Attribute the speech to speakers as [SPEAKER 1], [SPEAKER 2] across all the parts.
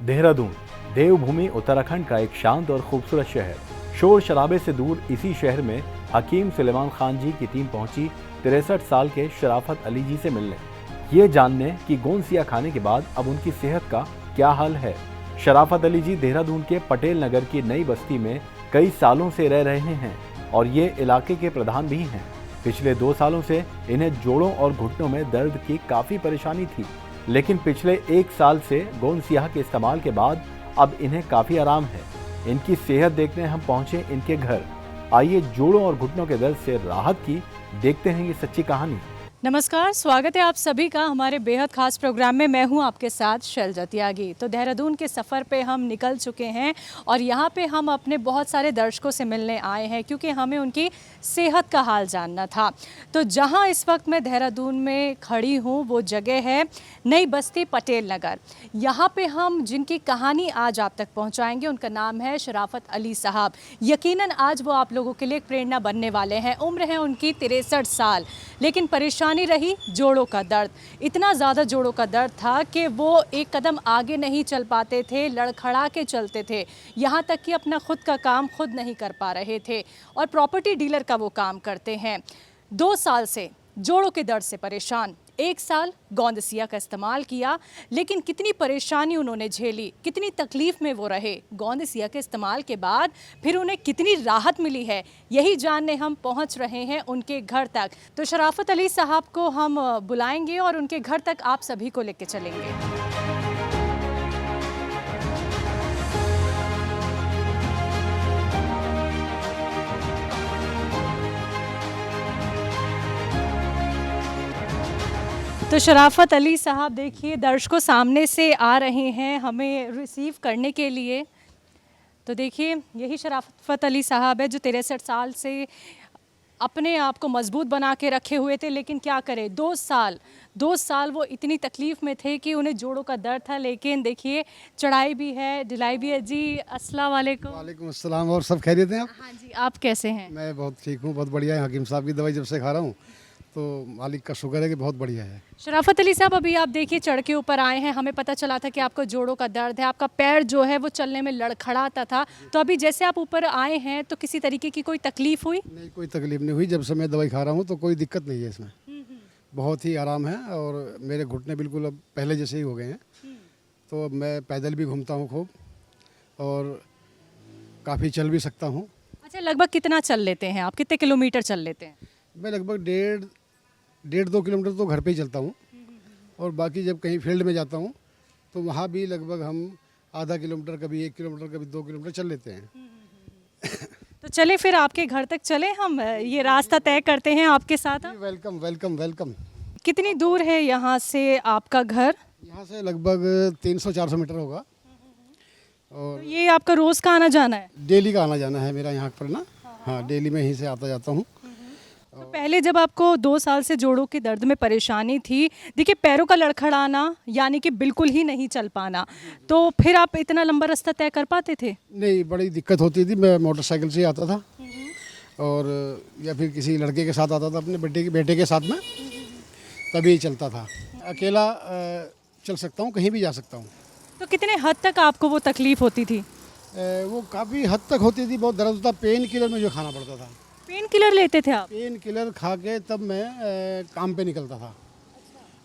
[SPEAKER 1] देहरादून देवभूमि उत्तराखंड का एक शांत और खूबसूरत शहर। शोर शराबे से दूर इसी शहर में हकीम सुलेमान खान जी की टीम पहुंची 63 साल के शराफत अली जी से मिलने, ये जानने कि गोंदसिया खाने के बाद अब उनकी सेहत का क्या हाल है। शराफत अली जी देहरादून के पटेल नगर की नई बस्ती में कई सालों से रह रहे हैं और ये इलाके के प्रधान भी हैं। पिछले 2 सालों से इन्हें जोड़ों और घुटनों में दर्द की काफी परेशानी थी, लेकिन पिछले 1 साल से गोंदसिया के इस्तेमाल के बाद अब इन्हें काफी आराम है। इनकी सेहत देखने हम पहुंचे इनके घर। आइए जोड़ों और घुटनों के दर्द से राहत की देखते हैं ये सच्ची कहानी।
[SPEAKER 2] नमस्कार, स्वागत है आप सभी का हमारे बेहद खास प्रोग्राम में। मैं हूं आपके साथ शैलजा त्यागी। तो देहरादून के सफ़र पे हम निकल चुके हैं और यहाँ पे हम अपने बहुत सारे दर्शकों से मिलने आए हैं क्योंकि हमें उनकी सेहत का हाल जानना था। तो जहाँ इस वक्त मैं देहरादून में खड़ी हूँ वो जगह है नई बस्ती पटेल नगर। यहाँ पे हम जिनकी कहानी आज आप तक पहुँचाएँगे उनका नाम है शराफत अली साहब। यकीनन आज वो आप लोगों के लिए एक प्रेरणा बनने वाले हैं। उम्र है उनकी 63 साल, लेकिन परेशानी रही जोड़ों का दर्द। इतना ज़्यादा जोड़ों का दर्द था कि वो एक कदम आगे नहीं चल पाते थे, लड़खड़ा के चलते थे। यहाँ तक कि अपना खुद का काम खुद नहीं कर पा रहे थे और प्रॉपर्टी डीलर का वो काम करते हैं। 2 साल से जोड़ों के दर्द से परेशान, 1 साल गोंदसिया का इस्तेमाल किया, लेकिन कितनी परेशानी उन्होंने झेली, कितनी तकलीफ में वो रहे। गोंदसिया के इस्तेमाल के बाद फिर उन्हें कितनी राहत मिली है, यही जानने हम पहुंच रहे हैं उनके घर तक। तो शराफत अली साहब को हम बुलाएंगे और उनके घर तक आप सभी को लेके चलेंगे। तो शराफत अली साहब देखिए दर्शकों सामने से आ रहे हैं हमें रिसीव करने के लिए। तो देखिए यही शराफत अली साहब है जो 63 साल से अपने आप को मजबूत बना के रखे हुए थे, लेकिन क्या करें 2 साल वो इतनी तकलीफ़ में थे कि उन्हें जोड़ों का दर्द था। लेकिन देखिए चढ़ाई भी है, ढलाई भी है। जी अस्सलाम वालेकुम।
[SPEAKER 3] वालेकुम अस्सलाम। और सब खैरियत हैं आप?
[SPEAKER 2] हाँ जी, आप कैसे हैं?
[SPEAKER 3] मैं बहुत ठीक हूँ, बहुत बढ़िया है। हकीम साहब की दवाई जब से खा रहा हूँ तो मालिक का शुक्र है कि बहुत बढ़िया है।
[SPEAKER 2] शराफत अली साहब अभी आप देखिए चढ़ के ऊपर आए हैं, हमें पता चला था कि आपको जोड़ों का दर्द है, आपका पैर जो है वो चलने में लड़खड़ाता था। तो अभी जैसे आप ऊपर आए हैं तो किसी तरीके की कोई तकलीफ हुई?
[SPEAKER 3] नहीं, कोई तकलीफ नहीं हुई। जब से मैं दवाई खा रहा हूँ तो कोई दिक्कत नहीं है इसमें। बहुत ही आराम है और मेरे घुटने बिल्कुल अब पहले जैसे ही हो गए हैं। तो अब मैं पैदल भी घूमता हूँ खूब और काफ़ी चल भी सकता हूँ।
[SPEAKER 2] अच्छा, लगभग कितना चल लेते हैं आप, कितने किलोमीटर चल लेते हैं?
[SPEAKER 3] मैं लगभग 1.5-2 किलोमीटर तो घर पे ही चलता हूँ और बाकी जब कहीं फील्ड में जाता हूँ तो वहाँ भी लगभग हम आधा किलोमीटर, कभी 1 किलोमीटर, कभी 2 किलोमीटर चल लेते हैं।
[SPEAKER 2] तो चले फिर आपके घर तक चले, हम ये रास्ता तय करते हैं आपके साथ।
[SPEAKER 3] Welcome welcome welcome.
[SPEAKER 2] कितनी दूर है यहाँ से आपका घर?
[SPEAKER 3] यहाँ से लगभग 300-400 मीटर होगा और
[SPEAKER 2] तो ये आपका रोज़ का आना जाना है?
[SPEAKER 3] डेली का आना जाना है मेरा यहाँ पर ना। हाँ, डेली में ही से आता जाता हूँ।
[SPEAKER 2] तो पहले जब आपको 2 साल से जोड़ों के दर्द में परेशानी थी, देखिए पैरों का लड़खड़ाना यानी कि बिल्कुल ही नहीं चल पाना, तो फिर आप इतना लंबा रास्ता तय कर पाते थे?
[SPEAKER 3] नहीं, बड़ी दिक्कत होती थी। मैं मोटरसाइकिल से ही आता था और या फिर किसी लड़के के साथ आता था, अपने बेटे के साथ में, तभी चलता था। अकेला चल सकता हूँ, कहीं भी जा सकता हूँ।
[SPEAKER 2] तो कितने हद तक आपको वो तकलीफ़ होती थी?
[SPEAKER 3] वो काफ़ी हद तक होती थी। बहुत दर्द होता, पेन किलर में जो खाना पड़ता था।
[SPEAKER 2] पेन किलर लेते थे आप?
[SPEAKER 3] पेन किलर खा के तब मैं काम पे निकलता था।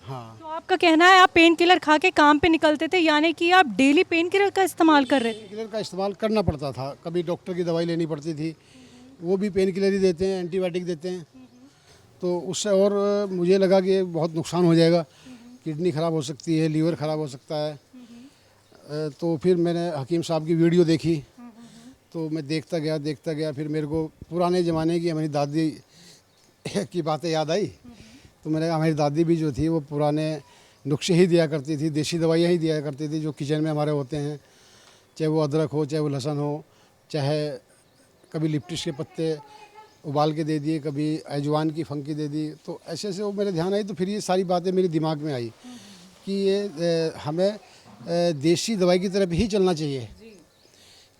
[SPEAKER 3] हाँ।
[SPEAKER 2] तो आपका कहना है आप पेन किलर खा के काम पे निकलते थे, यानी कि आप डेली पेन किलर का इस्तेमाल कर रहे थे?
[SPEAKER 3] पेन किलर का इस्तेमाल करना पड़ता था। कभी डॉक्टर की दवाई लेनी पड़ती थी, वो भी पेन किलर ही देते हैं, एंटीबायोटिक देते हैं। तो उससे और मुझे लगा कि बहुत नुकसान हो जाएगा, किडनी ख़राब हो सकती है, लीवर ख़राब हो सकता है। तो फिर मैंने हकीम साहब की वीडियो देखी, तो मैं देखता गया। फिर मेरे को पुराने ज़माने की हमारी दादी की बातें याद आई। तो मैंने कहा हमारी दादी भी जो थी वो पुराने नुस्खे ही दिया करती थी, देसी दवाइयाँ ही दिया करती थी जो किचन में हमारे होते हैं, चाहे वो अदरक हो, चाहे वो लहसुन हो, चाहे कभी लिप्टिस के पत्ते उबाल के दे दिए, कभी अजवाइन की फंकी दे दी। तो ऐसे ऐसे वो मेरे ध्यान आई। तो फिर ये सारी बातें मेरे दिमाग में आई कि ये हमें देसी दवाई की तरफ ही चलना चाहिए,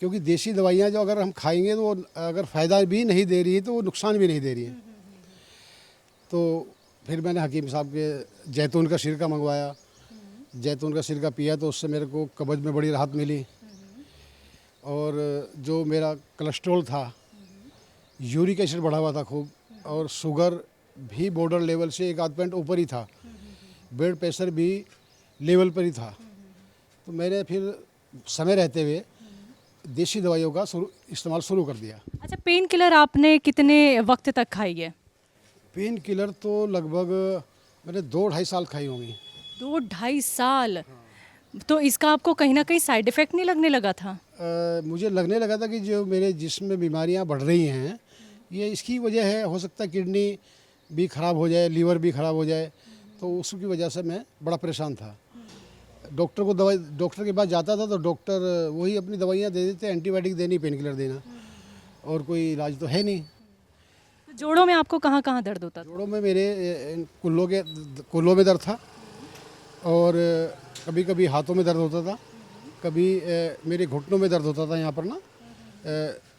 [SPEAKER 3] क्योंकि देसी दवाइयाँ जो अगर हम खाएंगे तो वो अगर फ़ायदा भी नहीं दे रही है तो वो नुकसान भी नहीं दे रही है। तो फिर मैंने हकीम साहब के जैतून का सिरका मंगवाया, जैतून का सिरका पिया तो उससे मेरे को कब्ज में बड़ी राहत मिली। और जो मेरा कोलेस्ट्रॉल था, यूरिक एसिड बढ़ा हुआ था खूब, और शुगर भी बॉर्डर लेवल से 1 आध पॉइंट ऊपर ही था, ब्लड प्रेशर भी लेवल पर ही था। तो मैंने फिर समय रहते हुए देसी दवाइयों का इस्तेमाल शुरू कर दिया।
[SPEAKER 2] अच्छा, पेन किलर आपने कितने वक्त तक खाई है?
[SPEAKER 3] पेन किलर तो लगभग मैंने 2-2.5 साल खाई होंगी।
[SPEAKER 2] 2-2.5 साल? तो इसका आपको कहीं ना कहीं साइड इफेक्ट नहीं लगने लगा था?
[SPEAKER 3] मुझे लगने लगा था कि जो मेरे जिस्म में बीमारियां बढ़ रही हैं, ये इसकी वजह है। हो सकता है किडनी भी ख़राब हो जाए, लीवर भी ख़राब हो जाए, तो उसकी वजह से मैं बड़ा परेशान था। डॉक्टर के पास जाता था तो डॉक्टर वही अपनी दवाइयाँ दे देते, एंटीबायोटिक देनी, पेन किलर देना, और कोई इलाज तो है नहीं।
[SPEAKER 2] तो जोड़ों में आपको कहाँ कहाँ दर्द होता था?
[SPEAKER 3] जोड़ों में मेरे कुल्लों में दर्द था, और कभी कभी हाथों में दर्द होता था, कभी मेरे घुटनों में दर्द होता था। यहाँ पर ना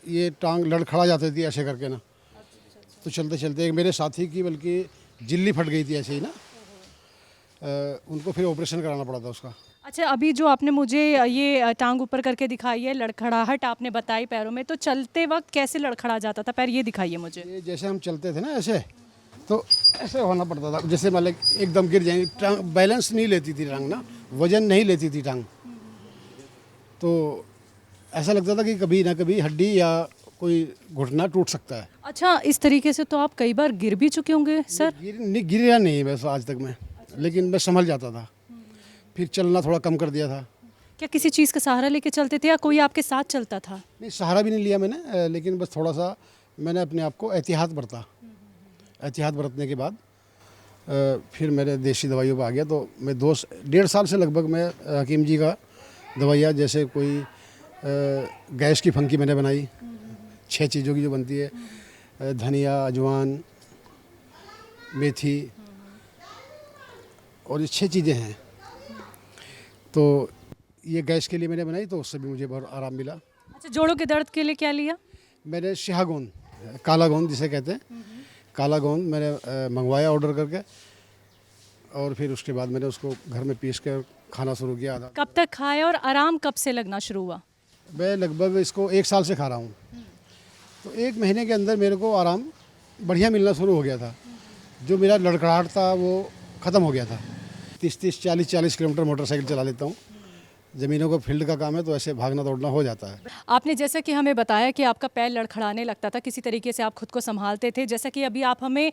[SPEAKER 3] ये टांग लड़खड़ा जाती थी ऐसे करके ना। तो चलते चलते एक मेरे साथी की बल्कि जिल्ली फट गई थी ऐसे ही ना, उनको फिर ऑपरेशन कराना पड़ा था उसका।
[SPEAKER 2] अच्छा, अभी जो आपने मुझे ये टांग ऊपर करके दिखाई है, लड़खड़ाहट आपने बताई पैरों में, तो चलते वक्त कैसे लड़खड़ा जाता था पैर, ये दिखाइए मुझे।
[SPEAKER 3] ये जैसे हम चलते थे ना ऐसे, तो ऐसे होना पड़ता था, जैसे मतलब एकदम गिर जाएंगे। टांग बैलेंस नहीं लेती थी, टांग ना वजन नहीं लेती थी टांग। तो ऐसा लगता था कि कभी ना कभी हड्डी या कोई घुटना टूट सकता है।
[SPEAKER 2] अच्छा, इस तरीके से तो आप कई बार गिर भी चुके होंगे सर?
[SPEAKER 3] गिरा नहीं वैसे आज तक मैं, लेकिन मैं संभल जाता था। फिर चलना थोड़ा कम कर दिया था।
[SPEAKER 2] क्या किसी चीज़ का सहारा लेके चलते थे या कोई आपके साथ चलता था?
[SPEAKER 3] नहीं, सहारा भी नहीं लिया मैंने, लेकिन बस थोड़ा सा मैंने अपने आप को एहतियात बरता। एहतियात बरतने के बाद फिर मेरे देसी दवाइयों पर आ गया। तो मैं 2-1.5 साल से लगभग मैं हकीम जी का दवाइयाँ, जैसे कोई गैस की फंकी मैंने बनाई, 6 चीज़ों की जो बनती है, धनिया, अजवान, मेथी, और ये 6 चीज़ें हैं। तो ये गैस के लिए मैंने बनाई, तो उससे भी मुझे बहुत आराम मिला।
[SPEAKER 2] अच्छा, जोड़ों के दर्द के लिए क्या लिया?
[SPEAKER 3] मैंने शाहगोंद, काला गोंद जिसे कहते हैं, काला गोंद मैंने मंगवाया ऑर्डर करके, और फिर उसके बाद मैंने उसको घर में पीस कर खाना शुरू किया।
[SPEAKER 2] कब तक खाए और आराम कब से लगना शुरू हुआ?
[SPEAKER 3] मैं लगभग इसको 1 साल से खा रहा हूँ। तो 1 महीने के अंदर मेरे को आराम बढ़िया मिलना शुरू हो गया था। जो मेरा लड़खड़ाहट था वो ख़त्म हो गया था। 30-30, 40-40 किलोमीटर मोटरसाइकिल चला लेता हूँ। ज़मीनों का फील्ड का काम है, तो ऐसे भागना दौड़ना हो जाता है।
[SPEAKER 2] आपने जैसा कि हमें बताया कि आपका पैर लड़खड़ाने लगता था, किसी तरीके से आप खुद को संभालते थे, जैसा कि अभी आप हमें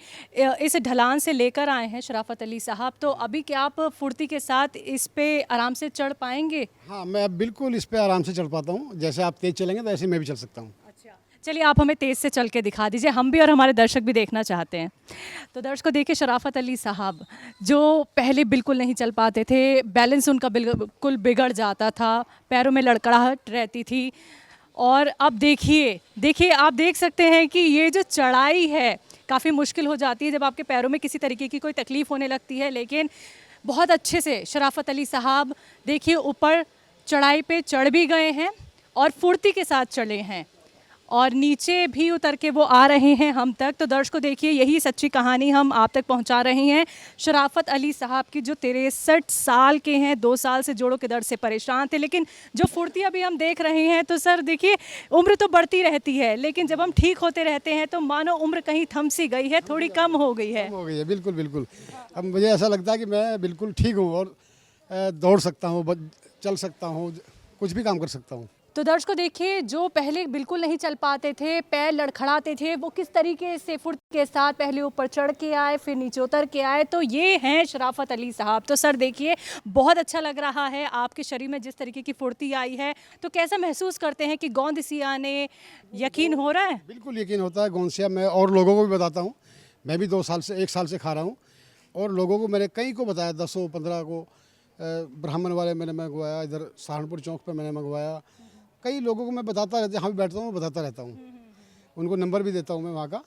[SPEAKER 2] इस ढलान से लेकर आए हैं शराफत अली साहब, तो अभी क्या आप फुर्ती के साथ इस पे आराम से चढ़ पाएंगे?
[SPEAKER 3] हाँ, मैं अब बिल्कुल इस पर आराम से चढ़ पाता हूँ। जैसे आप तेज़ चलेंगे तो ऐसे मैं भी चल सकता हूँ।
[SPEAKER 2] चलिए, आप हमें तेज़ से चल के दिखा दीजिए, हम भी और हमारे दर्शक भी देखना चाहते हैं। तो दर्शकों, देखिए शराफत अली साहब जो पहले बिल्कुल नहीं चल पाते थे, बैलेंस उनका बिल्कुल बिगड़ जाता था, पैरों में लड़खड़ाहट रहती थी, और अब देखिए आप देख सकते हैं कि ये जो चढ़ाई है काफ़ी मुश्किल हो जाती है जब आपके पैरों में किसी तरीके की कोई तकलीफ़ होने लगती है, लेकिन बहुत अच्छे से शराफत अली साहब देखिए ऊपर चढ़ाई पे चढ़ भी गए हैं और फुर्ती के साथ चढ़े हैं, और नीचे भी उतर के वो आ रहे हैं हम तक। तो दर्शकों, देखिए यही सच्ची कहानी हम आप तक पहुंचा रहे हैं शराफत अली साहब की, जो 63 साल के हैं, 2 साल से जोड़ों के दर्द से परेशान थे, लेकिन जो फुर्ती अभी हम देख रहे हैं, तो सर देखिए उम्र तो बढ़ती रहती है, लेकिन जब हम ठीक होते रहते हैं तो मानो उम्र कहीं थम सी गई है, थोड़ी कम हो गई है।
[SPEAKER 3] बिल्कुल बिल्कुल। अब मुझे ऐसा लगता है कि मैं बिल्कुल ठीक हूँ, और दौड़ सकता हूँ, चल सकता हूँ, कुछ भी काम कर सकता हूँ।
[SPEAKER 2] तो दर्शकों, देखिए जो पहले बिल्कुल नहीं चल पाते थे, पैर लड़खड़ाते थे, वो किस तरीके से फुर्ती के साथ पहले ऊपर चढ़ के आए, फिर नीचे उतर के आए। तो ये हैं शराफत अली साहब। तो सर देखिए, बहुत अच्छा लग रहा है, आपके शरीर में जिस तरीके की फुर्ती आई है, तो कैसा महसूस करते हैं कि गोंद सी आने यकीन हो रहा है?
[SPEAKER 3] बिल्कुल यकीन होता है गोंसिया। मैं और लोगों को भी बताता हूँ, मैं भी 1 साल से खा रहा हूँ, और लोगों को मैंने कई को बताया, 10-15 को। ब्राह्मण वाले मैंने मंगवाया, इधर सहारनपुर चौक पर मैंने मंगवाया, कई लोगों को मैं बताता रहता हूँ, यहाँ भी बैठता हूँ, बताता रहता हूँ, उनको नंबर भी देता हूँ मैं वहाँ का,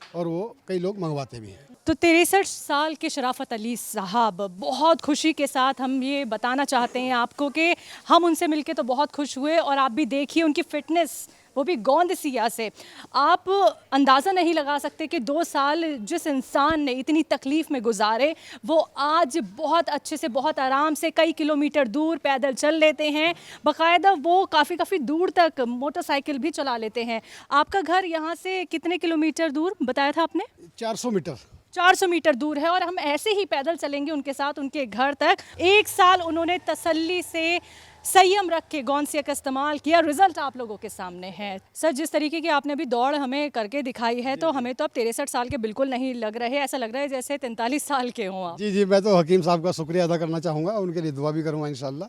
[SPEAKER 3] और वो कई लोग मंगवाते भी हैं।
[SPEAKER 2] तो 63 साल के शराफत अली साहब, बहुत खुशी के साथ हम ये बताना चाहते हैं आपको कि हम उनसे मिलके तो बहुत खुश हुए, और आप भी देखिए उनकी फ़िटनेस, वो भी गोंदसिया से। आप अंदाज़ा नहीं लगा सकते कि 2 साल जिस इंसान ने इतनी तकलीफ़ में गुजारे, वो आज बहुत अच्छे से, बहुत आराम से कई किलोमीटर दूर पैदल चल लेते हैं। बाकायदा वो काफ़ी दूर तक मोटरसाइकिल भी चला लेते हैं। आपका घर यहाँ से कितने किलोमीटर दूर बताया था आपने?
[SPEAKER 3] 400 मीटर।
[SPEAKER 2] 400 मीटर दूर है, और हम ऐसे ही पैदल चलेंगे उनके साथ उनके घर तक। 1 साल उन्होंने तसल्ली से, संयम रख के गौनसिया का इस्तेमाल किया। रिजल्ट आप लोगों के सामने है। सर, जिस तरीके की आपने अभी दौड़ हमें करके दिखाई है, तो हमें तो अब 63 साल के बिल्कुल नहीं लग रहे, ऐसा लग रहा है जैसे 43 साल के हों आप।
[SPEAKER 3] जी जी, मैं तो हकीम साहब का शुक्रिया अदा करना चाहूँगा, उनके लिए दुआ भी करूँगा इंशाल्लाह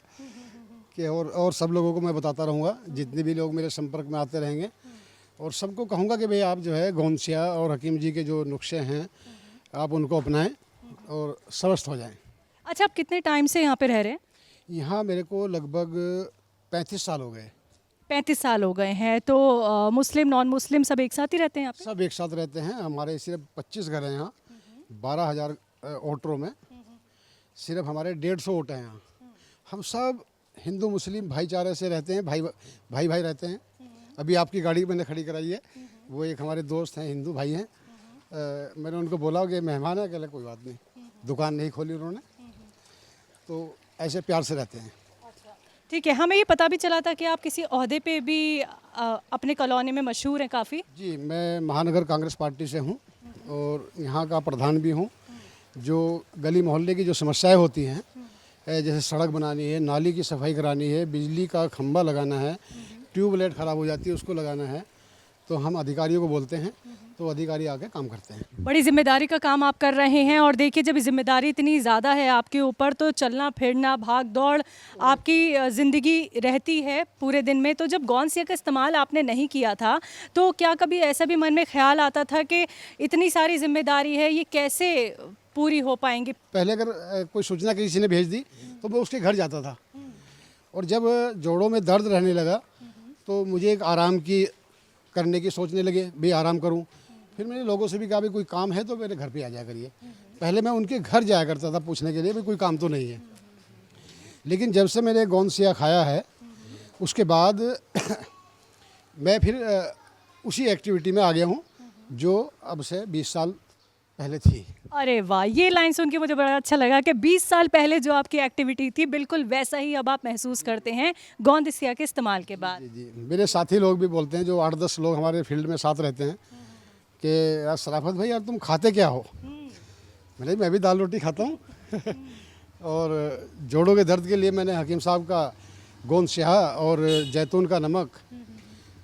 [SPEAKER 3] कि और सब लोगों को मैं बताता रहूँगा, जितने भी लोग मेरे संपर्क में आते रहेंगे, और सबको कहूँगा कि भाई आप जो है गौनसिया और हकीम जी के जो नुस्खे हैं आप उनको अपनाएं और स्वस्थ हो जाएं।
[SPEAKER 2] अच्छा, आप कितने टाइम से यहाँ पे रह रहे हैं?
[SPEAKER 3] यहाँ मेरे को लगभग 35 साल हो गए।
[SPEAKER 2] 35 साल हो गए हैं। तो मुस्लिम, नॉन मुस्लिम सब एक साथ ही रहते हैं यहाँ पे?
[SPEAKER 3] सब एक साथ रहते हैं। हमारे सिर्फ 25 घर हैं यहाँ, 12,000 वोटरों में सिर्फ हमारे 150 वोट हैं यहाँ। हम सब हिंदू मुस्लिम भाईचारे से रहते हैं, भाई भाई रहते हैं। अभी आपकी गाड़ी मैंने खड़ी कराई है, वो एक हमारे दोस्त हैं, हिंदू भाई हैं। मैंने उनको बोला कि मेहमान है, कहले कोई बात नहीं, दुकान नहीं खोली उन्होंने, तो ऐसे प्यार से रहते हैं।
[SPEAKER 2] ठीक है, हमें ये पता भी चला था कि आप किसी ओहदे पे भी अपने कॉलोनी में मशहूर हैं काफ़ी।
[SPEAKER 3] जी, मैं महानगर कांग्रेस पार्टी से हूँ और यहाँ का प्रधान भी हूँ। जो गली मोहल्ले की जो समस्याएं होती हैं, जैसे सड़क बनानी है, नाली की सफाई करानी है, बिजली का खंभा लगाना है, ट्यूबलाइट ख़राब हो जाती है उसको लगाना है, तो हम अधिकारियों को बोलते हैं, तो अधिकारी आके काम करते हैं।
[SPEAKER 2] बड़ी जिम्मेदारी का काम आप कर रहे हैं, और देखिए जब जिम्मेदारी इतनी ज़्यादा है आपके ऊपर, तो चलना फिरना, भाग दौड़ आपकी ज़िंदगी रहती है पूरे दिन में। तो जब गौनसिया का इस्तेमाल आपने नहीं किया था, तो क्या कभी ऐसा भी मन में ख्याल आता था कि इतनी सारी जिम्मेदारी है, ये कैसे पूरी हो पाएंगी?
[SPEAKER 3] पहले अगर कोई सूचना किसी ने भेज दी तो मैं उसके घर जाता था, और जब जोड़ों में दर्द रहने लगा तो मुझे एक आराम की करने की सोचने लगे, भाई आराम करूं। फिर मैंने लोगों से भी कहा, भाई कोई काम है तो मेरे घर पे आ जाया करिए। पहले मैं उनके घर जाया करता था पूछने के लिए, भाई कोई काम तो नहीं है। लेकिन जब से मैंने गौनसिया खाया है, उसके बाद मैं फिर उसी एक्टिविटी में आ गया हूँ जो अब से 20 साल पहले थी।
[SPEAKER 2] अरे वाह, ये लाइन सुन के मुझे बड़ा अच्छा लगा कि 20 साल पहले जो आपकी एक्टिविटी थी, बिल्कुल वैसा ही अब आप महसूस करते हैं गौनसिया के इस्तेमाल के बाद।
[SPEAKER 3] जी जी, मेरे साथी लोग भी बोलते हैं, जो 8-10 लोग हमारे फील्ड में साथ रहते हैं, कि यार शराफत भाई, यार तुम खाते क्या हो? मैं भी दाल रोटी खाता हूँ और जोड़ों के दर्द के लिए मैंने हकीम साहब का गोंदसिया और जैतून का नमक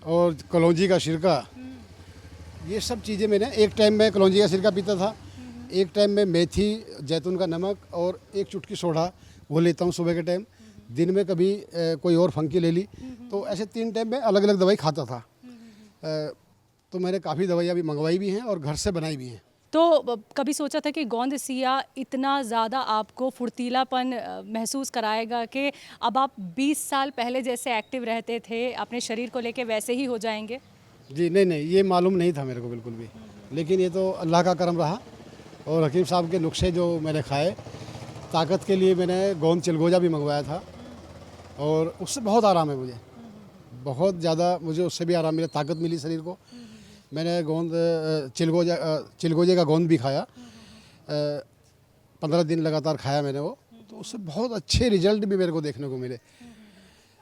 [SPEAKER 3] और कलौंजी का सिरका, ये सब चीज़ें मैंने, एक टाइम में कलौंजी का सिरका पीता था, एक टाइम में मेथी, जैतून का नमक और एक चुटकी सोडा वो लेता हूँ सुबह के टाइम। दिन में कभी कोई और फंकी ले ली, तो ऐसे 3 टाइम में अलग अलग दवाई खाता था। तो मैंने काफ़ी दवाइयाँ भी मंगवाई भी हैं और घर से बनाई भी हैं।
[SPEAKER 2] तो कभी सोचा था कि गौनसिया इतना ज़्यादा आपको फुर्तीलापन महसूस कराएगा कि अब आप 20 साल पहले जैसे एक्टिव रहते थे, अपने शरीर को लेके वैसे ही हो जाएंगे?
[SPEAKER 3] जी नहीं, ये मालूम नहीं था मेरे को बिल्कुल भी, लेकिन ये तो अल्लाह का करम रहा। और हकीम साहब के नुस्खे जो मैंने खाए, ताकत के लिए मैंने गोंद चिलगोजा भी मंगवाया था, और उससे बहुत आराम है मुझे, बहुत ज़्यादा मुझे उससे भी आराम मिला, ताकत मिली शरीर को। मैंने गोंद चिलगोजे का गोंद भी खाया, 15 दिन लगातार खाया मैंने वो, तो उससे बहुत अच्छे रिजल्ट भी मेरे को देखने को मिले।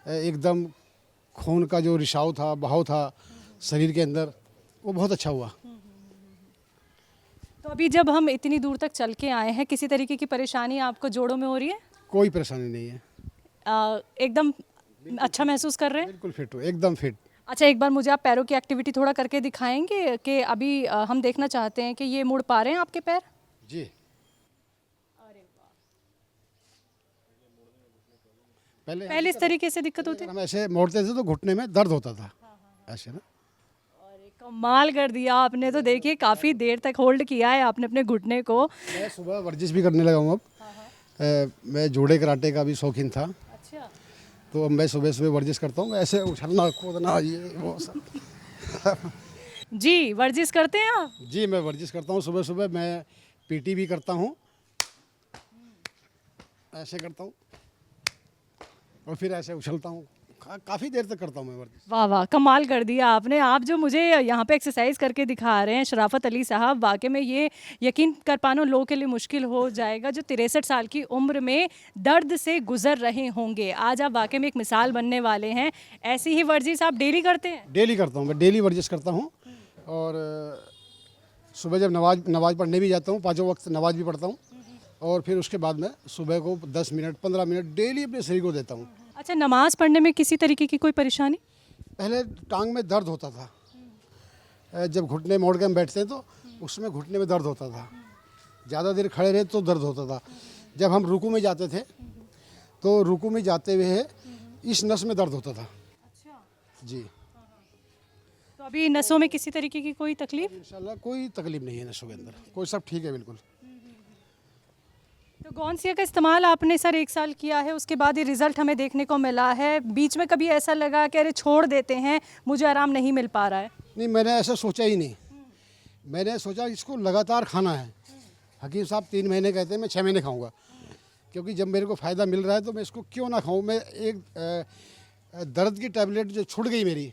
[SPEAKER 3] एकदम खून का जो रिसाव था, बहाव था शरीर के अंदर, वो बहुत अच्छा हुआ।
[SPEAKER 2] तो अभी जब हम इतनी दूर तक चल के आए हैं, किसी तरीके की परेशानी आपको जोड़ों में हो रही है?
[SPEAKER 3] कोई परेशानी नहीं है,
[SPEAKER 2] एकदम अच्छा महसूस कर रहे हैं?
[SPEAKER 3] बिल्कुल फिट हो, एकदम फिट।
[SPEAKER 2] अच्छा, एक बार मुझे आप पैरों की एक्टिविटी थोड़ा करके दिखाएंगे कि अभी हम देखना चाहते हैं कि ये मुड़ पा रहे हैं आपके पैर?
[SPEAKER 3] जी,
[SPEAKER 2] पहले इस तरीके से दिक्कत होती?
[SPEAKER 3] हम ऐसे मोड़ते थे तो घुटने में दर्द होता था, ऐसे ना।
[SPEAKER 2] कमाल कर दिया आपने, तो देखिए काफ़ी देर तक होल्ड किया है आपने अपने घुटने को।
[SPEAKER 3] मैं सुबह वर्जिश भी करने लगा हूँ अब। मैं जोड़े कराटे का भी शौकीन था,
[SPEAKER 2] अच्छा,
[SPEAKER 3] तो अब मैं सुबह सुबह वर्जिश करता हूँ, ऐसे उछलना कूदना ये वो सब।
[SPEAKER 2] जी वर्जिश करते हैं आप?
[SPEAKER 3] जी, मैं वर्जिश करता हूँ सुबह सुबह। मैं पीटी भी करता हूँ, ऐसे करता हूँ और फिर ऐसे उछलता हूँ। काफ़ी देर तक करता हूँ मैं वर्जिश।
[SPEAKER 2] वाह वाह, कमाल कर दिया आपने। आप जो मुझे यहाँ पे एक्सरसाइज करके दिखा रहे हैं शराफत अली साहब, वाकई में ये यकीन कर पाना लोगों के लिए मुश्किल हो जाएगा जो 63 साल की उम्र में दर्द से गुजर रहे होंगे। आज आप वाकई में एक मिसाल बनने वाले हैं। ऐसी ही वर्जिश आप डेली करते हैं?
[SPEAKER 3] डेली करता हूँ मैं, डेली वर्जिश करता हूँ। और सुबह जब नमाज पढ़ने भी जाता हूँ, 5 वक्त नमाज भी पढ़ता हूँ। और फिर उसके बाद मैं सुबह को 10 मिनट 15 मिनट डेली अपने शरीर को देता हूँ।
[SPEAKER 2] अच्छा, नमाज पढ़ने में किसी तरीके की कोई परेशानी?
[SPEAKER 3] पहले टांग में दर्द होता था, जब घुटने मोड़ के हम बैठते हैं तो उसमें घुटने में दर्द होता था। ज़्यादा देर खड़े रहे तो दर्द होता था। जब हम रुकू में जाते थे तो रुकू में जाते हुए इस नस में दर्द होता था।
[SPEAKER 2] अच्छा
[SPEAKER 3] जी,
[SPEAKER 2] तो अभी नसों में किसी तरीके की कोई तकलीफ?
[SPEAKER 3] इंशाल्लाह कोई तकलीफ नहीं है नसों के अंदर, कोई सब ठीक है बिल्कुल।
[SPEAKER 2] तो गौनसिया का इस्तेमाल आपने सर 1 साल किया है, उसके बाद ये रिज़ल्ट हमें देखने को मिला है। बीच में कभी ऐसा लगा कि अरे छोड़ देते हैं, मुझे आराम नहीं मिल पा रहा है?
[SPEAKER 3] नहीं, मैंने ऐसा सोचा ही नहीं। मैंने सोचा इसको लगातार खाना है। हकीम साहब 3 महीने कहते हैं, मैं 6 महीने खाऊंगा, क्योंकि जब मेरे को फ़ायदा मिल रहा है तो मैं इसको क्यों ना खाऊं। मैं एक दर्द की टैबलेट जो छूट गई मेरी,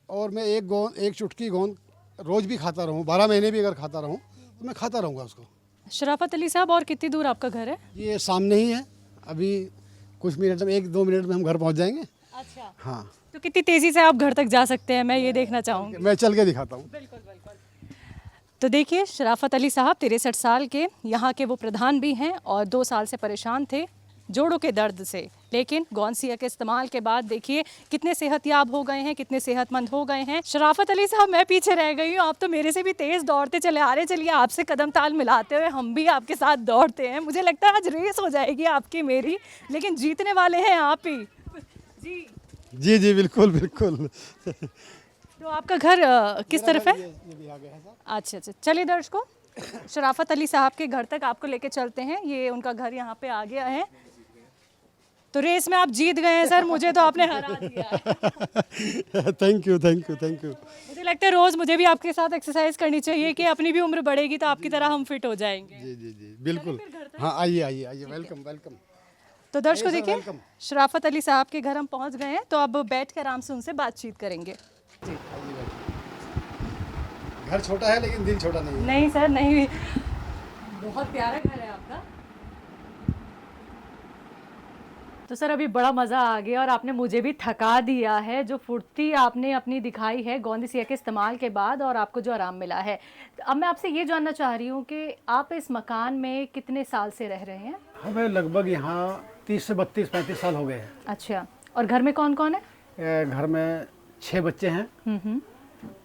[SPEAKER 3] और मैं एक चुटकी गोंद रोज़ भी खाता रहूं, 12 महीने भी अगर खाता रहूं तो मैं खाता रहूँगा उसको।
[SPEAKER 2] शराफत अली साहब, और कितनी दूर आपका घर है?
[SPEAKER 3] ये सामने ही है, अभी कुछ मिनट में 1-2 मिनट में हम घर पहुंच जाएंगे।
[SPEAKER 2] अच्छा,
[SPEAKER 3] हाँ,
[SPEAKER 2] तो कितनी तेज़ी से आप घर तक जा सकते हैं, मैं ये देखना चाहूँगी।
[SPEAKER 3] मैं चल के दिखाता हूँ।
[SPEAKER 2] बिल्कुल बिल्कुल। तो देखिए, शराफत अली साहब 63 साल के यहाँ के वो प्रधान भी हैं और 2 साल से परेशान थे जोड़ों के दर्द से, लेकिन गौनसिया के इस्तेमाल के बाद देखिए कितने सेहतयाब हो गए हैं, कितने सेहतमंद हो गए हैं। शराफत अली साहब, मैं पीछे रह गई हूँ, आप तो मेरे से भी तेज़ दौड़ते चले आ रहे। चलिए, आपसे कदम ताल मिलाते हुए हम भी आपके साथ दौड़ते हैं। मुझे लगता है आज रेस हो जाएगी आपकी मेरी, लेकिन जीतने वाले हैं आप ही। जी
[SPEAKER 3] जी जी, बिल्कुल बिल्कुल।
[SPEAKER 2] तो आपका घर किस तरफ है?
[SPEAKER 3] ये भी आ गया है सर।
[SPEAKER 2] अच्छा अच्छा, चलिए दर्शकों, शराफत अली साहब के घर तक आपको लेके चलते हैं। ये उनका घर यहाँ पे आ गया है। तो रेस में आप जीत गए हैं सर, मुझे तो आपने हरा दिया है।
[SPEAKER 3] Thank you thank you thank you.
[SPEAKER 2] मुझे लगता है रोज़ मुझे भी आपके साथ एक्सरसाइज करनी चाहिए कि अपनी भी उम्र बढ़ेगी तो आपकी तरह हम फिट हो जाएंगे।
[SPEAKER 3] जी जी जी, बिल्कुल। हाँ, आइए आइए आइए, वेलकम वेलकम।
[SPEAKER 2] तो दर्शकों
[SPEAKER 3] आइए सर,
[SPEAKER 2] देखिए,
[SPEAKER 3] वेलकम।
[SPEAKER 2] शराफत अली साहब के घर हम पहुँच गए हैं, तो अब बैठ कर आराम से उनसे बातचीत करेंगे।
[SPEAKER 3] घर छोटा है लेकिन दिल छोटा नहीं है।
[SPEAKER 2] नहीं सर नहीं, बहुत प्यारा घर है आपका। तो सर अभी बड़ा मज़ा आ गया और आपने मुझे भी थका दिया है। जो फुर्ती आपने अपनी दिखाई है गोंदसिया के इस्तेमाल के बाद, और आपको जो आराम मिला है। अब मैं आपसे ये जानना चाह रही हूँ कि आप इस मकान में कितने साल से रह रहे हैं?
[SPEAKER 4] हमें लगभग यहाँ 30 से 32-35 साल हो गए हैं।
[SPEAKER 2] अच्छा, और घर में कौन कौन है?
[SPEAKER 4] घर में 6 बच्चे हैं,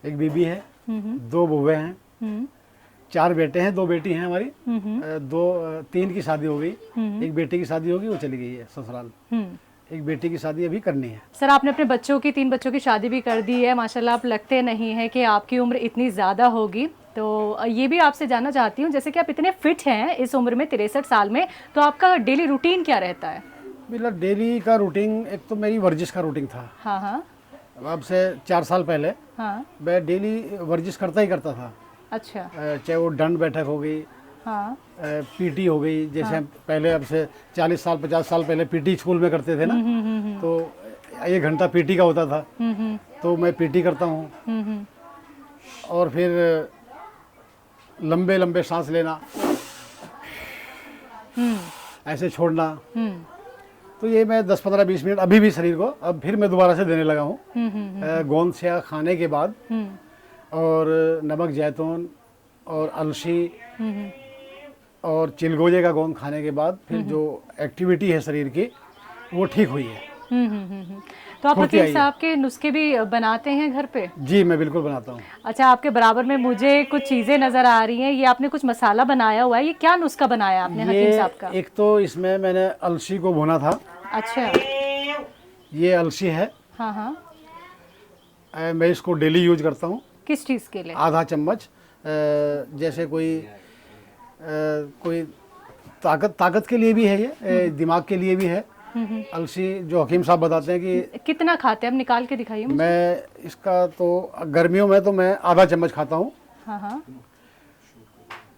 [SPEAKER 4] एक बीबी है, 2 बुए हैं, 4 बेटे हैं, 2 बेटी हैं हमारी। 3 की शादी हो गई, एक बेटी की शादी होगी, वो चली गई है ससुराल। एक बेटी की शादी अभी करनी है।
[SPEAKER 2] सर आपने अपने बच्चों की 3 बच्चों की शादी भी कर दी है, माशाल्लाह। आप लगते नहीं है कि आपकी उम्र इतनी ज़्यादा होगी। तो ये भी आपसे जानना चाहती हूँ, जैसे कि आप इतने फिट हैं इस उम्र में 63 साल में, तो आपका डेली रूटीन क्या रहता है?
[SPEAKER 4] मेरा डेली का रूटीन, एक तो मेरी वर्जिश का रूटीन था।
[SPEAKER 2] हाँ हाँ
[SPEAKER 4] अब से 4 साल पहले
[SPEAKER 2] हाँ।
[SPEAKER 4] मैं डेली वर्जिश करता ही करता था।
[SPEAKER 2] अच्छा।
[SPEAKER 4] चाहे वो दंड बैठक हो गई,
[SPEAKER 2] हाँ
[SPEAKER 4] पीटी हो गई। जैसे हम पहले, अब से 40 साल 50 साल पहले पीटी स्कूल में करते थे ना, तो 1 घंटा पीटी का होता था, तो मैं पीटी करता हूँ। और फिर लंबे लंबे सांस लेना, ऐसे छोड़ना। तो ये मैं 10-15-20 मिनट अभी भी शरीर को अब फिर मैं दोबारा से देने लगा हूँ। गोंदसिया खाने के बाद, और नमक जैतून और अलसी और चिलगोजे का गोंद खाने के बाद फिर जो एक्टिविटी है शरीर की, वो ठीक हुई है।
[SPEAKER 2] तो आप हकीम साहब के नुस्खे भी बनाते हैं घर पे?
[SPEAKER 4] जी, मैं बिल्कुल बनाता हूँ।
[SPEAKER 2] अच्छा, आपके बराबर में मुझे कुछ चीज़ें नज़र आ रही हैं। ये आपने कुछ मसाला बनाया हुआ है, ये क्या नुस्खा बनाया आपने हकीम साहब का?
[SPEAKER 4] एक तो इसमें मैंने अलसी को भुना था।
[SPEAKER 2] अच्छा,
[SPEAKER 4] ये अलसी है।
[SPEAKER 2] हाँ हाँ।
[SPEAKER 4] मैं इसको डेली यूज करता हूँ।
[SPEAKER 2] किस चीज़ के लिए?
[SPEAKER 4] आधा चम्मच। जैसे कोई ताकत के लिए भी है, ये दिमाग के लिए भी है। अलसी जो हकीम साहब बताते हैं कि
[SPEAKER 2] कितना खाते हैं, अब निकाल के दिखाइए मुझे।
[SPEAKER 4] मैं इसका तो गर्मियों में तो मैं आधा चम्मच खाता हूँ।
[SPEAKER 2] हाँ हाँ।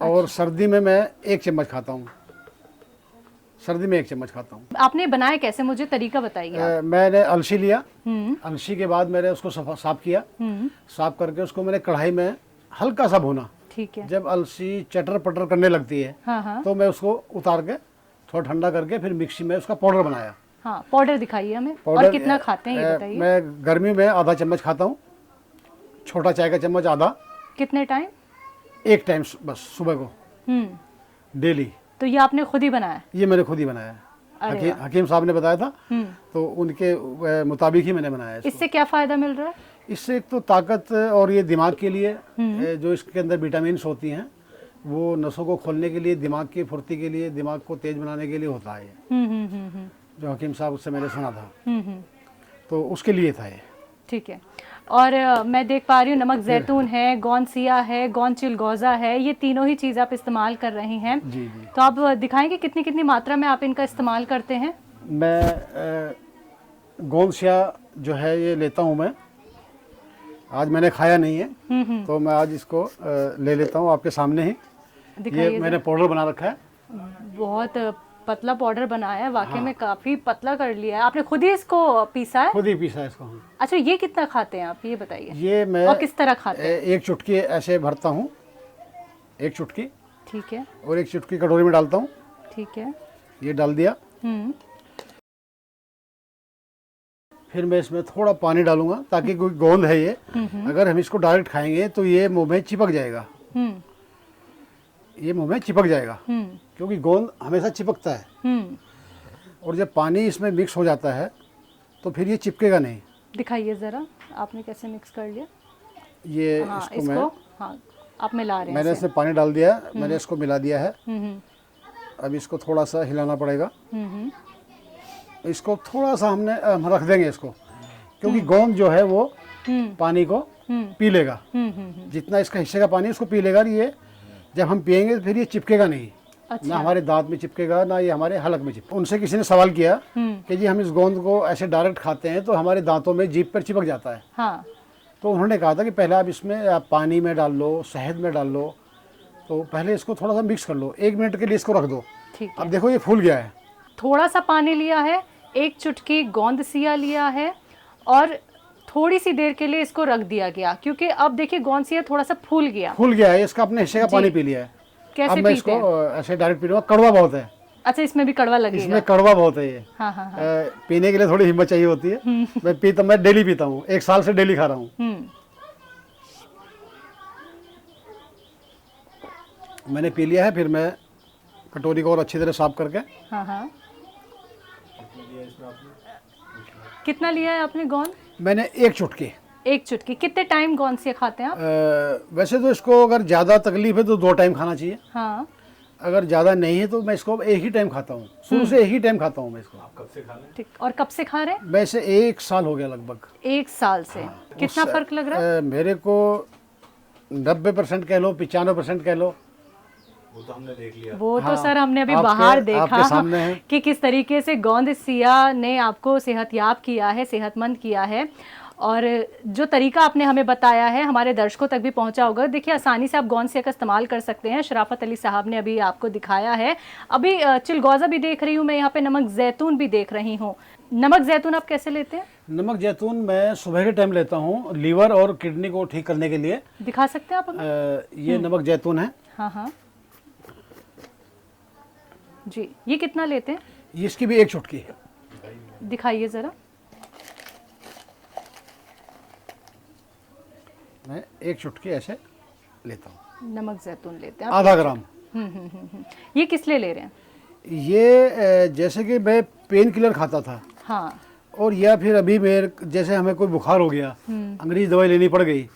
[SPEAKER 4] और सर्दी में मैं 1 चम्मच खाता हूँ, सर्दी में 1 चम्मच खाता हूँ।
[SPEAKER 2] आपने बनाया कैसे, मुझे तरीका बताइए आप।
[SPEAKER 4] मैंने अलसी लिया, अलसी के बाद मैंने उसको साफ किया, साफ करके उसको मैंने कढ़ाई में हल्का सा भूना।
[SPEAKER 2] ठीक है।
[SPEAKER 4] जब अलसी चटर पटर करने लगती है
[SPEAKER 2] हाँ।
[SPEAKER 4] तो मैं उसको उतार के थोड़ा ठंडा करके फिर मिक्सी में उसका पाउडर बनाया।
[SPEAKER 2] हाँ, पाउडर दिखाइए हमें।
[SPEAKER 4] पाउडर
[SPEAKER 2] और कितना खाते हैं ये बताइए।
[SPEAKER 4] मैं गर्मी में आधा चम्मच खाता हूँ, छोटा चाय का चम्मच आधा।
[SPEAKER 2] कितने टाइम?
[SPEAKER 4] 1 टाइम बस, सुबह को, डेली।
[SPEAKER 2] तो ये आपने खुद ही बनाया?
[SPEAKER 4] ये मैंने खुद ही बनाया है, हकीम साहब ने बताया था तो उनके मुताबिक ही मैंने बनाया है।
[SPEAKER 2] इससे क्या फायदा मिल रहा है?
[SPEAKER 4] इससे एक तो ताकत, और ये दिमाग के लिए जो इसके अंदर विटामिन्स होती हैं वो नसों को खोलने के लिए, दिमाग की फुर्ती के लिए, दिमाग को तेज बनाने के लिए होता है ये। जो हकीम साहब उससे मैंने सुना था तो उसके लिए था ये।
[SPEAKER 2] ठीक है। और मैं देख पा रही हूँ नमक जैतून है, गोंद सिया है, गोंद चिलगोजा है, ये तीनों ही चीज़ आप इस्तेमाल कर रहे हैं।
[SPEAKER 4] जी।
[SPEAKER 2] तो आप दिखाएंगे कितनी कितनी मात्रा में आप इनका इस्तेमाल करते हैं?
[SPEAKER 4] मैं गोंद सिया जो है ये लेता हूँ मैं, आज मैंने खाया नहीं है तो मैं आज इसको ले लेता हूँ आपके सामने ही। ये मैंने पाउडर बना रखा है,
[SPEAKER 2] बहुत पतला पाउडर बनाया है, वाकई में काफी पतला कर लिया है आपने। खुद ही इसको पीसा है?
[SPEAKER 4] खुद ही पीसा है इसको।
[SPEAKER 2] अच्छा, ये कितना खाते हैं आप, ये बताइए।
[SPEAKER 4] ये मैं
[SPEAKER 2] और किस तरह खाते हैं?
[SPEAKER 4] 1 चुटकी ऐसे भरता हूँ, 1 चुटकी।
[SPEAKER 2] ठीक है।
[SPEAKER 4] और 1 चुटकी कटोरी में डालता हूँ।
[SPEAKER 2] ठीक है।
[SPEAKER 4] ये डाल दिया। फिर मैं इसमें थोड़ा पानी डालूंगा ताकि कोई गोंद है ये, अगर हम इसको डायरेक्ट खाएंगे तो ये मुंह में चिपक जाएगा, ये मुंह में चिपक जाएगा क्योंकि गोंद हमेशा चिपकता है। और जब पानी इसमें मिक्स हो जाता है तो फिर ये चिपकेगा नहीं।
[SPEAKER 2] दिखाइए जरा, आपने कैसे मिक्स कर लिया?
[SPEAKER 4] ये
[SPEAKER 2] हाँ,
[SPEAKER 4] इसको मैं
[SPEAKER 2] आप मिला रहे हैं।
[SPEAKER 4] मैंने इसमें पानी डाल दिया, मैंने इसको मिला दिया है। अब इसको थोड़ा सा हिलाना पड़ेगा। इसको थोड़ा सा हम रख देंगे इसको, क्योंकि गोंद जो है वो पानी को पी लेगा, जितना इसका हिस्से का पानी उसको पी लेगा। ये जब हम पिएंगे फिर ये चिपकेगा नहीं।
[SPEAKER 2] अच्छा।
[SPEAKER 4] ना हमारे दांत में चिपकेगा ना ये हमारे हलक में चिपकेगा। उनसे किसी ने सवाल किया कि जी हम इस गोंद को ऐसे डायरेक्ट खाते हैं तो हमारे दांतों में, जीभ पर चिपक जाता है।
[SPEAKER 2] हाँ।
[SPEAKER 4] तो उन्होंने कहा था कि पहले आप इसमें पानी में डाल लो, शहद में डाल लो, तो पहले इसको थोड़ा सा मिक्स कर लो, 1 मिनट के लिए इसको रख दो।
[SPEAKER 2] ठीक है।
[SPEAKER 4] अब देखो ये फूल गया है।
[SPEAKER 2] थोड़ा सा पानी लिया है, 1 चुटकी गोंद सिया लिया है और थोड़ी सी देर के लिए इसको रख दिया गया, क्योंकि अब देखिए गोंद सिया थोड़ा सा फूल गया
[SPEAKER 4] है, इसका अपने हिस्से का पानी पी लिया है।
[SPEAKER 2] कैसे
[SPEAKER 4] अब मैं
[SPEAKER 2] पीते हैं?
[SPEAKER 4] इसको ऐसे डायरेक्ट पी लूंगा, कड़वा बहुत है।
[SPEAKER 2] अच्छा, इसमें भी कड़वा लगेगा?
[SPEAKER 4] इसमें कड़वा बहुत है ये।
[SPEAKER 2] हाँ।
[SPEAKER 4] पीने के लिए थोड़ी हिम्मत चाहिए होती है। मैं डेली पीता हूँ, 1 साल से डेली खा रहा हूँ। मैंने पी लिया है, फिर मैं कटोरी को और अच्छी तरह साफ करके।
[SPEAKER 2] हाँ। कितना लिया है आपने गोंद?
[SPEAKER 4] मैंने 1 चुटकी।
[SPEAKER 2] 1 चुटकी। कितने टाइम गोंद से खाते हैं आप?
[SPEAKER 4] वैसे तो इसको अगर ज़्यादा तकलीफ है तो 2 टाइम खाना चाहिए।
[SPEAKER 2] हाँ।
[SPEAKER 4] अगर ज़्यादा नहीं है तो मैं इसको 1 ही टाइम खाता हूँ, शुरू से 1 ही टाइम खाता हूँ मैं इसको। आप कब से खा रहे हैं?
[SPEAKER 2] ठीक। और कब से खा रहे हैं?
[SPEAKER 4] वैसे 1 साल हो गया लगभग।
[SPEAKER 2] 1 साल से। कितना फर्क लग रहा है?
[SPEAKER 4] मेरे को 90% कह लो, 95% कह लो।
[SPEAKER 1] वो तो हमने देख लिया।
[SPEAKER 2] वो तो सर हमने अभी बाहर देखा
[SPEAKER 4] आपके सामने है
[SPEAKER 2] कि किस तरीके से गोंद सिया ने आपको सेहतयाब किया है, सेहतमंद किया है। और जो तरीका आपने हमें बताया है हमारे दर्शकों तक भी पहुंचा होगा। देखिए, आसानी से आप गोंद सिया का इस्तेमाल कर सकते हैं। शराफत अली साहब ने अभी आपको दिखाया है। अभी चिलगोजा भी देख रही हूँ मैं, यहाँ पे नमक जैतून भी देख रही हूँ। नमक जैतून आप कैसे लेते हैं?
[SPEAKER 4] नमक जैतून मैं सुबह के टाइम लेता हूँ, लीवर और किडनी को ठीक करने के लिए।
[SPEAKER 2] दिखा सकते हैं आप हमें?
[SPEAKER 4] ये नमक जैतून है।
[SPEAKER 2] हाँ जी। ये कितना लेते हैं?
[SPEAKER 4] इसकी भी 1 चुटकी है।
[SPEAKER 2] दिखाइए जरा।
[SPEAKER 4] मैं 1 चुटकी ऐसे लेता हूँ।
[SPEAKER 2] नमक जैतून लेते हैं
[SPEAKER 4] आधा ग्राम।
[SPEAKER 2] ये किस लिए ले रहे हैं?
[SPEAKER 4] ये जैसे कि मैं पेन किलर खाता था।
[SPEAKER 2] हाँ।
[SPEAKER 4] और या फिर अभी जैसे हमें कोई बुखार हो गया, अंग्रेजी दवाई लेनी पड़ गई,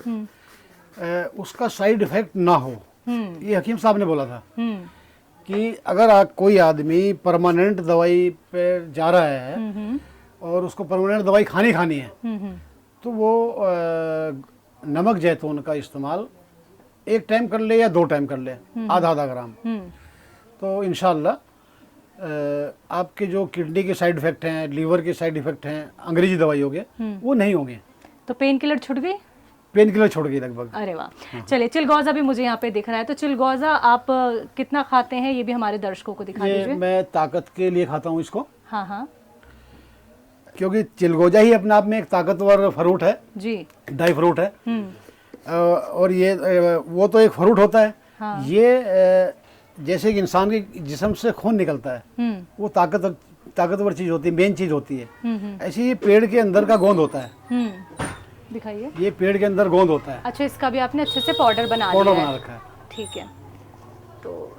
[SPEAKER 4] उसका साइड इफेक्ट ना हो। ये हकीम साहब ने बोला था कि अगर कोई आदमी परमानेंट दवाई पे जा रहा है और उसको परमानेंट दवाई खानी है तो वो नमक जैतून का इस्तेमाल 1 टाइम कर ले या 2 टाइम कर ले, आधा ग्राम। तो इंशाल्लाह आपके जो किडनी के साइड इफेक्ट हैं, लीवर के साइड इफेक्ट हैं, अंग्रेजी दवाइयों के, वो नहीं होंगे।
[SPEAKER 2] तो पेन किलर छूट गई?
[SPEAKER 4] पेन किलर छोड़ गई लगभग।
[SPEAKER 2] अरे वाह, चलिए चिलगोजा भी मुझे यहाँ पे दिख रहा है, तो चिलगोजा आप कितना खाते हैं ये भी हमारे दर्शकों को दिखा
[SPEAKER 4] ये
[SPEAKER 2] दीजिए।
[SPEAKER 4] मैं ताकत के लिए खाता हूँ इसको,
[SPEAKER 2] हाँ हाँ
[SPEAKER 4] क्योंकि चिलगोजा ही अपने आप में एक ताकतवर फ्रूट है,
[SPEAKER 2] जी।
[SPEAKER 4] ड्राई फ्रूट है। और ये वो तो एक फ्रूट होता है।
[SPEAKER 2] हाँ।
[SPEAKER 4] ये जैसे एक इंसान के जिस्म से खून निकलता है, वो ताकतवर चीज होती है, मेन चीज होती है। ऐसे ये पेड़ के अंदर का गोंद होता है।
[SPEAKER 2] दिखाइए।
[SPEAKER 4] ये पेड़ के अंदर गोंद होता है।
[SPEAKER 2] अच्छा, इसका भी आपने अच्छे से पाउडर बना
[SPEAKER 4] रखा है।
[SPEAKER 2] ठीक है, तो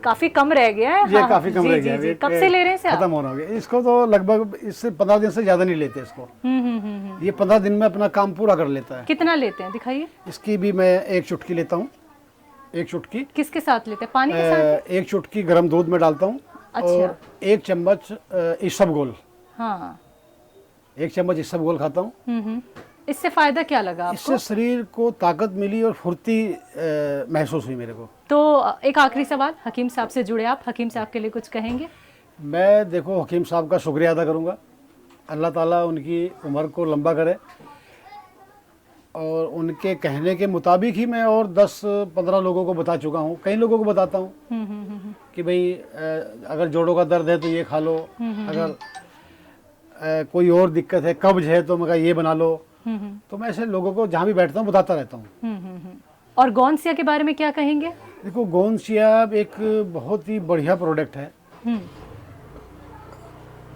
[SPEAKER 2] काफी कम रह गया है।
[SPEAKER 4] ये
[SPEAKER 2] हाँ,
[SPEAKER 4] काफी कम रह गया है।
[SPEAKER 2] कब से ले रहे हैं इसे आप?
[SPEAKER 4] खत्म होना हो गया इसको, तो लगभग इससे 15 दिन से ज्यादा नहीं लेते इसको। ये 15 दिन में अपना काम पूरा कर लेता है।
[SPEAKER 2] कितना लेते हैं दिखाइए।
[SPEAKER 4] इसकी भी मैं 1 चुटकी लेता हूँ। 1 चुटकी
[SPEAKER 2] किसके साथ लेते हैं? पानी के साथ?
[SPEAKER 4] 1 चुटकी गर्म दूध में डालता हूँ।
[SPEAKER 2] अच्छा।
[SPEAKER 4] और 1 चम्मच इसबगोल।
[SPEAKER 2] हाँ।
[SPEAKER 4] 1 चम्मच इसबगोल खाता हूँ।
[SPEAKER 2] इससे फायदा क्या लगा आपको?
[SPEAKER 4] इससे शरीर को ताकत मिली और फुर्ती महसूस हुई मेरे को।
[SPEAKER 2] तो एक आखिरी सवाल, हकीम साहब से जुड़े आप, हकीम साहब के लिए कुछ कहेंगे?
[SPEAKER 4] मैं देखो हकीम साहब का शुक्रिया अदा करूँगा। अल्लाह ताला उनकी उम्र को लंबा करे, और उनके कहने के मुताबिक ही मैं और 10-15 लोगों को बता चुका हूँ। कई लोगों को बताता हूँ कि भाई अगर जोड़ों का दर्द है तो ये खा लो, अगर कोई और दिक्कत है, कब्ज है, तो मैं ये बना लो। तो मैं ऐसे लोगों को जहाँ भी बैठता हूँ बताता रहता हूँ।
[SPEAKER 2] और गोंसिया के बारे में क्या कहेंगे?
[SPEAKER 4] देखो गोंसिया एक बहुत ही बढ़िया प्रोडक्ट है,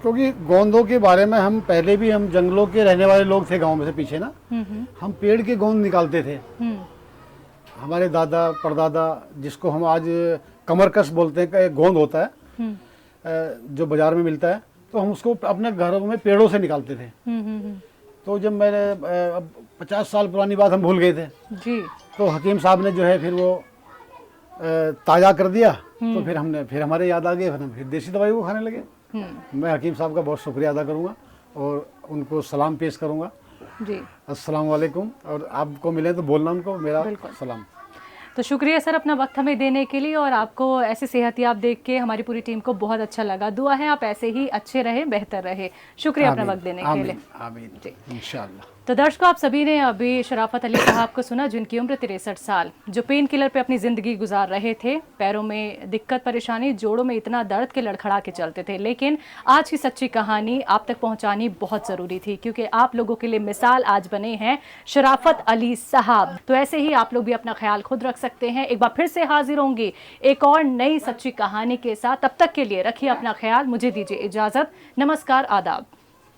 [SPEAKER 4] क्योंकि गोंदों के बारे में हम पहले भी, हम जंगलों के रहने वाले लोग थे गांव में से पीछे ना, हम पेड़ के गोंद निकालते थे। हमारे दादा परदादा, जिसको हम आज कमरकस बोलते हैं, का गोंद होता है जो बाजार में मिलता है, तो हम उसको अपने घरों में पेड़ों से निकालते थे। तो जब मैंने 50 साल पुरानी बात हम भूल गए थे
[SPEAKER 2] जी,
[SPEAKER 4] तो हकीम साहब ने जो है फिर वो ताज़ा कर दिया। तो फिर हमारे याद आ गए, फिर हम फिर देसी दवाई को खाने लगे। मैं हकीम साहब का बहुत शुक्रिया अदा करूंगा और उनको सलाम पेश करूंगा
[SPEAKER 2] जी।
[SPEAKER 4] अस्सलाम वालेकुम। और आपको मिले तो बोलना उनको मेरा सलाम।
[SPEAKER 2] तो शुक्रिया सर अपना वक्त हमें देने के लिए, और आपको ऐसे सेहतियाब देख के हमारी पूरी टीम को बहुत अच्छा लगा। दुआ है आप ऐसे ही अच्छे रहे, बेहतर रहे। शुक्रिया अपना वक्त देने के लिए।
[SPEAKER 4] आमीन जी, इंशाअल्लाह।
[SPEAKER 2] तो दर्शकों, आप सभी ने अभी शराफत अली साहब को सुना, जिनकी उम्र 63 साल, जो पेन किलर पे अपनी ज़िंदगी गुजार रहे थे। पैरों में दिक्कत परेशानी, जोड़ों में इतना दर्द के लड़खड़ा के चलते थे। लेकिन आज की सच्ची कहानी आप तक पहुंचानी बहुत ज़रूरी थी, क्योंकि आप लोगों के लिए मिसाल आज बने हैं शराफत अली साहब। तो ऐसे ही आप लोग भी अपना ख्याल खुद रख सकते हैं। एक बार फिर से हाजिर होंगी एक और नई सच्ची कहानी के साथ। तब तक के लिए रखिए अपना ख्याल। मुझे दीजिए इजाज़त। नमस्कार, आदाब।